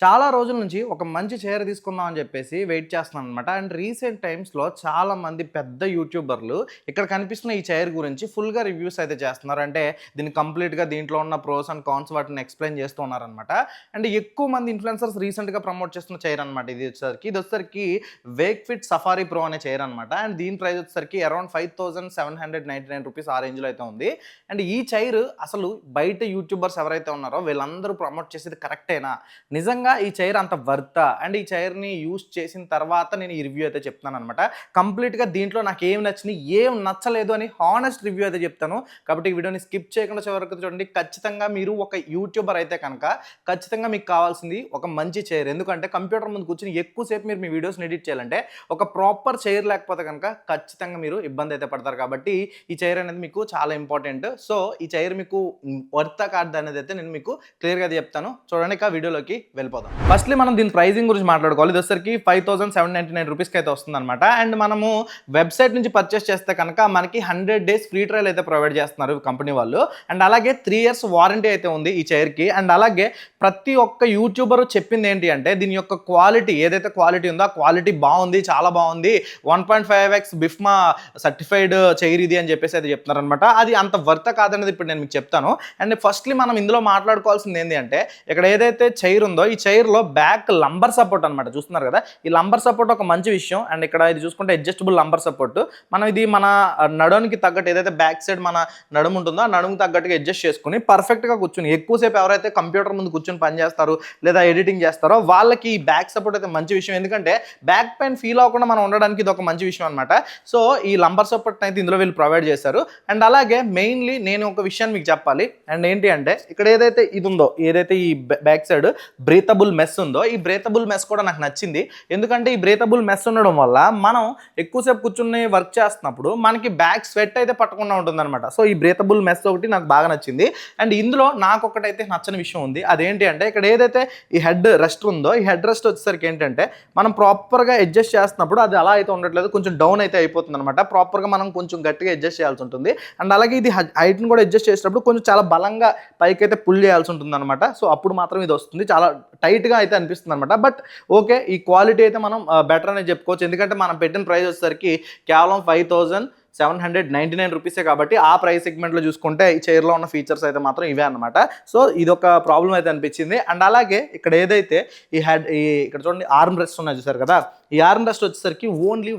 చాలా రోజుల నుంచి ఒక మంచి చైర్ తీసుకుందాం అని చెప్పేసి వెయిట్ చేస్తున్నాను అనమాట. అండ్ రీసెంట్ టైమ్స్‌లో చాలామంది పెద్ద యూట్యూబర్లు ఇక్కడ కనిపిస్తున్న ఈ చైర్ గురించి ఫుల్‌గా రివ్యూస్ అయితే చేస్తున్నారు. అంటే దీన్ని కంప్లీట్‌గా దీంట్లో ఉన్న ప్రోస్ అండ్ కాన్స్ వాటిని ఎక్స్‌ప్లెయిన్ చేస్తూ ఉన్నారనమాట. అండ్ ఎక్కువ మంది ఇన్‌ఫ్లుయెన్సర్స్ రీసెంట్‌గా ప్రమోట్ చేస్తున్న చైర్ అనమాట ఇది వచ్చేసరికి వేక్ ఫిట్ సఫారీ ప్రో అనే చైర్ అనమాట. అండ్ దీని ప్రైస్ వచ్చేసరికి అరౌండ్ ₹5799 ఆ రేంజ్‌లో అయితే ఉంది. అండ్ ఈ చైర్ అసలు బయట యూట్యూబర్స్ ఎవరైతే ఉన్నారో వీళ్ళందరూ ప్రమోట్ చేసేది కరెక్టేనా? నిజంగా ఈ చైర్ అంత వర్తా? అండ్ ఈ చైర్‌ని యూజ్ చేసిన తర్వాత నేను ఈ రివ్యూ అయితే చెప్తున్నాననమాట. కంప్లీట్‌గా దీంట్లో నాకేం నచ్చినియి, ఏం నచ్చలేదు అని హానెస్ట్ రివ్యూ అయితే చెప్తాను. కాబట్టి ఈ వీడియోని స్కిప్ చేయకుండా చివరి వరకు చూడండి. ఖచ్చితంగా మీరు ఒక యూట్యూబర్ అయితే కనుక ఖచ్చితంగా మీకు కావాల్సింది ఒక మంచి చైర్. ఎందుకంటే కంప్యూటర్ ముందు కూర్చొని ఎక్కువ సేపు మీరు మీ వీడియోస్‌ని ఎడిట్ చేయాలంటే ఒక ప్రాపర్ చైర్ లేకపోతే కనుక ఖచ్చితంగా మీరు ఇబ్బంది అయితే పడతారు. కాబట్టి ఈ చైర్ అనేది మీకు చాలా ఇంపార్టెంట్. సో ఈ చైర్ మీకు వర్తా కాదా అనేది అయితే నేను మీకు క్లియర్‌గా చెప్తాను. చూడండి, ఇక వీడియోలోకి వెళ్ళిపోదాం. ఫస్ట్లీ మనం దీని ప్రైసింగ్ గురించి మాట్లాడుకోవాలి. ఇది వచ్చేసరికి ₹5799 అయితే వస్తుందన్నమాట. అండ్ మనము వెబ్సైట్ నుంచి పర్చేస్ చేస్తే కనుక మనకి 100 డేస్ ఫ్రీ ట్రయల్ అయితే ప్రొవైడ్ చేస్తున్నారు కంపెనీ వాళ్ళు. అండ్ అలాగే 3 ఇయర్స్ వారంటీ అయితే ఉంది ఈ చైర్కి. అండ్ అలాగే ప్రతి ఒక్క యూట్యూబర్ చెప్పింది ఏంటి అంటే దీని యొక్క క్వాలిటీ ఏదైతే క్వాలిటీ ఉందో ఆ క్వాలిటీ బాగుంది, చాలా బాగుంది, 1.5x బిఫ్మా సర్టిఫైడ్ చైర్ ఇది అని చెప్పేసి అయితే చెప్తున్నారు అనమాట. అది అంత వర్త కాదనేది ఇప్పుడు నేను మీకు చెప్తాను. అండ్ ఫస్ట్లీ మనం ఇందులో మాట్లాడుకోవాల్సింది ఏంటి అంటే ఇక్కడ ఏదైతే చైర్ ఉందో ఈ చైర్లో బ్యాక్ లంబర్ సపోర్ట్ అనమాట. చూస్తున్నారు కదా, ఈ లంబర్ సపోర్ట్ ఒక మంచి విషయం. అండ్ ఇక్కడ ఇది చూసుకుంటే అడ్జస్టబుల్ లంబర్ సపోర్ట్. మనం ఇది మన నడుముకి తగ్గట్టు ఏదైతే బ్యాక్ సైడ్ మన నడుము ఉంటుందో ఆ నడుముకి తగ్గట్టుగా అడ్జస్ట్ చేసుకుని పర్ఫెక్ట్గా కూర్చుని ఎక్కువసేపు ఎవరైతే కంప్యూటర్ ముందు కూర్చొని పని చేస్తారో లేదా ఎడిటింగ్ చేస్తారో వాళ్ళకి ఈ బ్యాక్ సపోర్ట్ అయితే మంచి విషయం. ఎందుకంటే బ్యాక్ పెయిన్ ఫీల్ అవ్వకుండా మనం ఉండడానికి ఇది ఒక మంచి విషయం అనమాట. సో ఈ లంబర్ సపోర్ట్ అయితే ఇందులో వీళ్ళు ప్రొవైడ్ చేశారు. అండ్ అలాగే మెయిన్లీ నేను ఒక విషయాన్ని మీకు చెప్పాలి. అండ్ ఏంటి అంటే ఇక్కడ ఏదైతే ఇది ఉందో, ఏదైతే ఈ బ్యాక్ సైడ్ బ్రీతబుల్ మెస్ ఉందో ఈ బ్రీతబుల్ మెస్ కూడా నాకు నచ్చింది. ఎందుకంటే ఈ బ్రీతబుల్ మెస్ ఉండడం వల్ల మనం ఎక్కువసేపు కూర్చుని వర్క్ చేస్తున్నప్పుడు మనకి బ్యాక్ స్వెట్ అయితే పట్టకుండా ఉంటుంది అనమాట. సో ఈ బ్రీతబుల్ మెస్ ఒకటి నాకు బాగా నచ్చింది. అండ్ ఇందులో నాకు ఒకటైతే నచ్చని విషయం ఉంది. అదేంటి అంటే ఇక్కడ ఏదైతే ఈ హెడ్ రెస్ట్ ఉందో ఈ హెడ్ రెస్ట్ వచ్చేసరికి ఏంటంటే మనం ప్రాపర్గా అడ్జస్ట్ చేస్తున్నప్పుడు అది అలా అయితే ఉండట్లేదు, కొంచెం డౌన్ అయితే అయిపోతుంది అనమాట. ప్రాపర్గా మనం కొంచెం గట్టిగా అడ్జస్ట్ చేయాల్సి ఉంటుంది. అండ్ అలాగే ఇది హైట్ని కూడా అడ్జస్ట్ చేసేటప్పుడు కొంచెం చాలా బలంగా పైకి అయితే పుల్ చేయాల్సి ఉంటుంది అనమాట. సో అప్పుడు మాత్రం ఇది వస్తుంది, చాలా టైట్గా అయితే అనిపిస్తుంది అనమాట. బట్ ఓకే, ఈ క్వాలిటీ అయితే మనం బెటర్ అనేది చెప్పుకోవచ్చు. ఎందుకంటే మనం పెట్టిన ప్రైస్ వచ్చేసరికి కేవలం ₹5799 కాబట్టి ఆ ప్రైస్ సెగ్మెంట్లో చూసుకుంటే ఈ చైర్లో ఉన్న ఫీచర్స్ అయితే మాత్రం ఇవే అనమాట. సో ఇది ఒక ప్రాబ్లం అయితే అనిపించింది. అండ్ అలాగే ఇక్కడ ఏదైతే ఇక్కడ చూడండి ఆర్మ్ రెస్ట్ ఉన్నాయి చూసారు కదా, ఈ ఆర్మ్ రెస్ట్ వచ్చేసరికి only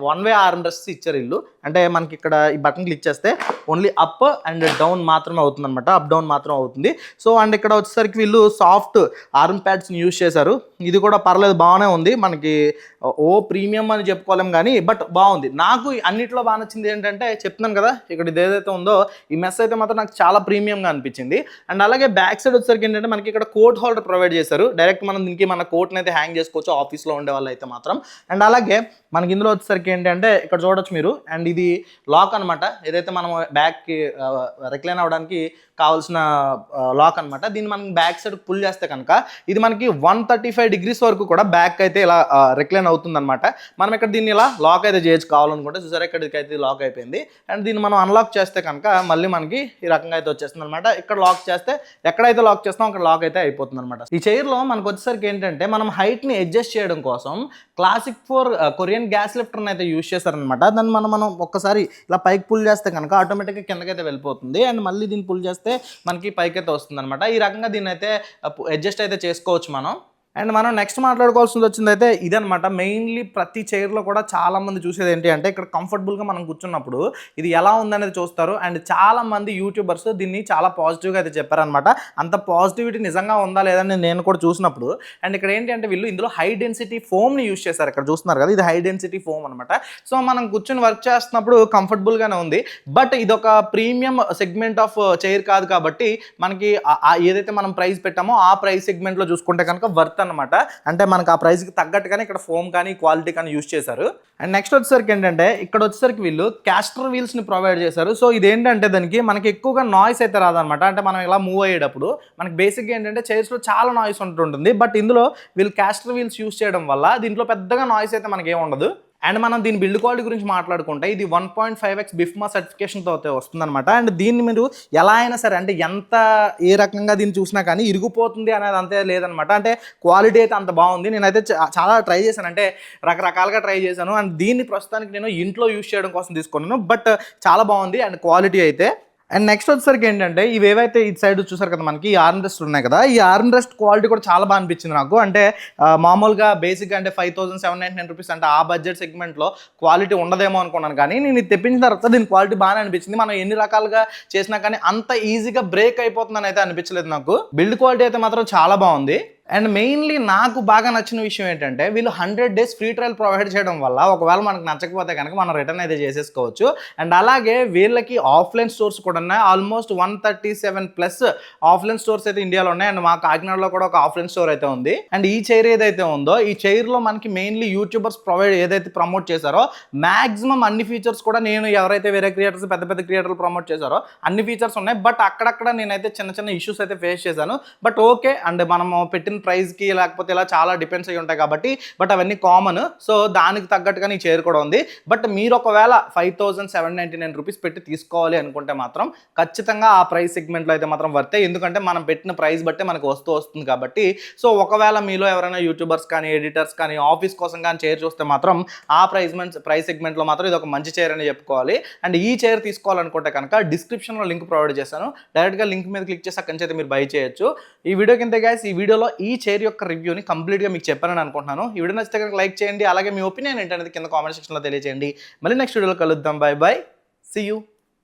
one way arm rest ఇచ్చారు వీళ్ళు. అంటే మనకి ఇక్కడ ఈ బటన్ క్లిక్ చేస్తే ఓన్లీ అప్ అండ్ డౌన్ మాత్రమే అవుతుంది అనమాట, అప్ డౌన్ మాత్రం అవుతుంది. సో అండ్ ఇక్కడ వచ్చేసరికి వీళ్ళు సాఫ్ట్ ఆర్మ్ ప్యాడ్స్ని యూజ్ చేశారు. ఇది కూడా పర్లేదు, బాగానే ఉంది. మనకి ప్రీమియం అని చెప్పుకోలేం కానీ బట్ బాగుంది. నాకు అన్నిట్లో బాగా నచ్చింది ఏంటంటే చెప్తున్నాను కదా, ఇక్కడ ఇది ఏదైతే ఉందో ఈ మెస్ అయితే మాత్రం నాకు చాలా ప్రీమియంగా అనిపించింది. అండ్ అలాగే బ్యాక్ సైడ్ వచ్చేసరికి ఏంటంటే మనకి ఇక్కడ కోట్ హోల్డర్ ప్రొవైడ్ చేశారు. డైరెక్ట్ మనం దీనికి మన కోట్ని అయితే హ్యాంగ్ చేసుకోవచ్చు ఆఫీస్లో ఉండే వాళ్ళు అయితే మాత్రం. అండ్ అలాగే మనకి ఇందులో వచ్చేసరికి ఏంటంటే ఇక్కడ చూడొచ్చు మీరు, అండ్ ఇది లాక్ అనమాట. ఏదైతే మనం బ్యాక్కి రిక్లైన్ అవ్వడానికి కావాల్సిన లాక్ అనమాట. దీన్ని మనం బ్యాక్ సైడ్ పుల్ చేస్తే కనుక ఇది మనకి 135 డిగ్రీస్ వరకు కూడా బ్యాక్ అయితే ఇలా రిక్లైన్ అవుతుంది అనమాట. మనం ఇక్కడ దీన్ని ఇలా లాక్ అయితే చేయొచ్చు కావాలనుకుంటే. చూసారా, ఇక్కడికైతే లాక్ అయిపోయింది. అండ్ దీన్ని మనం అన్లాక్ చేస్తే కనుక మళ్ళీ మనకి ఈ రకంగా అయితే వచ్చేస్తుంది అనమాట. ఇక్కడ లాక్ చేస్తే ఎక్కడైతే లాక్ చేస్తామో అక్కడ లాక్ అయితే అయిపోతుంది అనమాట. ఈ చైర్లో మనకు వచ్చేసరికి ఏంటంటే మనం హైట్ని అడ్జస్ట్ చేయడం కోసం క్లాసిక్ 4 కొరియన్ గ్యాస్ లిఫ్టర్ని అయితే యూజ్ చేస్తారనమాట. దాన్ని మనం ఒక్కసారి ఇలా పైకి పుల్ చేస్తే కనుక ఆటోమేటిక్గా కిందకైతే వెళ్ళిపోతుంది. అండ్ మళ్ళీ దీన్ని పుల్ చేస్తే మనకి పైకి అయితే వస్తుంది అనమాట. ఈ రకంగా దీన్ని అయితే అడ్జస్ట్ అయితే చేసుకోవచ్చు మనం. అండ్ మనం నెక్స్ట్ మాట్లాడుకోవాల్సింది వచ్చిందైతే ఇదనమాట. మెయిన్లీ ప్రతి చైర్లో కూడా చాలామంది చూసేది ఏంటి అంటే ఇక్కడ కంఫర్టబుల్గా మనం కూర్చున్నప్పుడు ఇది ఎలా ఉందనేది చూస్తారు. అండ్ చాలామంది యూట్యూబర్స్ దీన్ని చాలా పాజిటివ్గా అయితే చెప్పారనమాట. అంత పాజిటివిటీ నిజంగా ఉందా లేదని నేను కూడా చూసినప్పుడు. అండ్ ఇక్కడ ఏంటి అంటే వీళ్ళు ఇందులో హై డెన్సిటీ ఫోమ్ని యూజ్ చేశారు. ఇక్కడ చూస్తున్నారు కదా, ఇది హై డెన్సిటీ ఫోమ్ అనమాట. సో మనం కూర్చొని వర్క్ చేస్తున్నప్పుడు కంఫర్టబుల్గానే ఉంది. బట్ ఇది ఒక ప్రీమియం సెగ్మెంట్ ఆఫ్ చైర్ కాదు కాబట్టి మనకి ఏదైతే మనం ప్రైస్ పెట్టామో ఆ ప్రైస్ సెగ్మెంట్లో చూసుకుంటే కనుక వర్త్ అనమాట. అంటే మనకు ఆ ప్రైస్కి తగ్గట్టుగానే ఇక్కడ ఫోమ్ కానీ క్వాలిటీ కానీ యూజ్ చేశారు. అండ్ నెక్స్ట్ వచ్చేసరికి ఏంటంటే ఇక్కడ వచ్చేసరికి వీళ్ళు క్యాస్టర్ వీల్స్ని ప్రొవైడ్ చేశారు. సో ఇదేంటంటే దానికి మనకి ఎక్కువగా నాయిస్ అయితే రాదనమాట. అంటే మనం ఇలా మూవ్ అయ్యేటప్పుడు మనకి బేసిక్గా ఏంటంటే చైర్స్లో చాలా నాయిస్ ఉంటుంటుంది. బట్ ఇందులో వీళ్ళు క్యాస్టర్ వీల్స్ యూజ్ చేయడం వల్ల దీంట్లో పెద్దగా నాయిస్ అయితే మనకి ఏమి ఉండదు. అండ్ మనం దీని బిల్డ్ క్వాలిటీ గురించి మాట్లాడుకుంటే ఇది 1.5x బిఫ్మా సర్టిఫికేషన్తో వస్తుందన్నమాట. అండ్ దీన్ని మీరు ఎలా అయినా సరే అంటే ఎంత ఏ రకంగా దీన్ని చూసినా కానీ ఇరిగిపోతుంది అనేది అంతే లేదనమాట. అంటే క్వాలిటీ అయితే అంత బాగుంది. నేనైతే చాలా ట్రై చేశాను, అంటే రకరకాలుగా ట్రై చేశాను. అండ్ దీన్ని ప్రస్తుతానికి నేను ఇంట్లో యూస్ చేయడం కోసం తీసుకున్నాను. బట్ చాలా బాగుంది అండ్ క్వాలిటీ అయితే. అండ్ నెక్స్ట్ వచ్చేసరికి ఏంటంటే ఇవి ఏవైతే ఈ సైడ్ చూసారు కదా మనకి ఈ ఆర్మ్ రెస్ట్ ఉన్నాయి కదా, ఈ ఆర్మ్ రెస్ట్ క్వాలిటీ కూడా చాలా బాగా అనిపించింది నాకు. అంటే మామూలుగా బేసిక్గా అంటే 5,799 రూపీస్ అంటే ఆ బడ్జెట్ సెగ్మెంట్లో క్వాలిటీ ఉండదేమో అనుకున్నాను, కానీ నేను ఇది తెప్పించిన తర్వాత దీని క్వాలిటీ బాగానే అనిపించింది. మనం ఎన్ని రకాలుగా చేసినా కానీ అంత ఈజీగా బ్రేక్ అయిపోతుందని అయితే అనిపించలేదు నాకు. బిల్డ్ క్వాలిటీ అయితే మాత్రం చాలా బాగుంది. అండ్ మెయిన్లీ నాకు బాగా నచ్చిన విషయం ఏంటంటే వీళ్ళు 100 days ఫ్రీ ట్రయల్ ప్రొవైడ్ చేయడం వల్ల ఒకవేళ మనకు నచ్చకపోతే కనుక మనం రిటర్న్ అయితే చేసేసుకోవచ్చు. అండ్ అలాగే వీళ్ళకి ఆఫ్లైన్ స్టోర్స్ కూడా ఉన్నాయి. ఆల్మోస్ట్ 137+ ఆఫ్లైన్ స్టోర్స్ అయితే ఇండియాలో ఉన్నాయి. అండ్ మా కాకినాడలో కూడా ఒక ఆఫ్లైన్ స్టోర్ అయితే ఉంది. అండ్ ఈ చైర్ ఏదైతే ఉందో ఈ చైర్లో మనకి మెయిన్లీ యూట్యూబర్స్ ఏదైతే ప్రమోట్ చేశారో మ్యాక్సిమం అన్ని ఫీచర్స్ కూడా నేను ఎవరైతే వేరే క్రియేటర్స్ పెద్ద పెద్ద క్రియేటర్లు ప్రమోట్ చేశారో అన్ని ఫీచర్స్ ఉన్నాయి. బట్ అక్కడక్కడ నేనైతే చిన్న చిన్న ఇష్యూస్ అయితే ఫేస్ చేశాను. బట్ ఓకే, అండ్ మనము పెట్టిన ప్రైస్కి లేకపోతే ఇలా చాలా డిపెండ్స్ అయ్యి ఉంటాయి కాబట్టి, బట్ అవన్నీ కామన్. సో దానికి తగ్గట్టుగా ఈ చైర్ కూడా ఉంది. బట్ మీరు ఒకవేళ 5,799 రూపీస్ పెట్టి తీసుకోవాలి అనుకుంటే మాత్రం ఖచ్చితంగా ఆ ప్రైస్ సెగ్మెంట్లో అయితే మాత్రం వర్తే. ఎందుకంటే మనం పెట్టిన ప్రైస్ బట్టే మనకు వస్తుంది కాబట్టి. సో ఒకవేళ మీలో ఎవరైనా యూట్యూబర్స్ కానీ ఎడిటర్స్ కానీ ఆఫీస్ కోసం కానీ చైర్ చూస్తే మాత్రం ఆ ప్రైస్ సెగ్మెంట్లో మాత్రం ఇది ఒక మంచి చైర్ అని చెప్పుకోవాలి. అండ్ ఈ చైర్ తీసుకోవాలనుకుంటే కనుక డిస్క్రిప్షన్లో లింక్ ప్రొవైడ్ చేశాను, డైరెక్ట్గా లింక్ మీద క్లిక్ చేసి అక్కడి నుంచి అయితే మీరు బై చేయొచ్చు. ఈ వీడియో కింద గైస్ ఈ వీడియోలో ఈ చైర్ యొక్క రివ్యూని కంప్లీట్గా మీకు చెప్పానని అనుకుంటున్నాను. ఈ వీడియో నచ్చితే కనుక లైక్ చేయండి, అలాగే మీ ఒపీనియన్ ఏంటనేది కింద కామెంట్ సెక్షన్లో తెలియజేయండి. మళ్ళీ నెక్స్ట్ వీడియోలో కలుద్దాం. Bye bye, see you.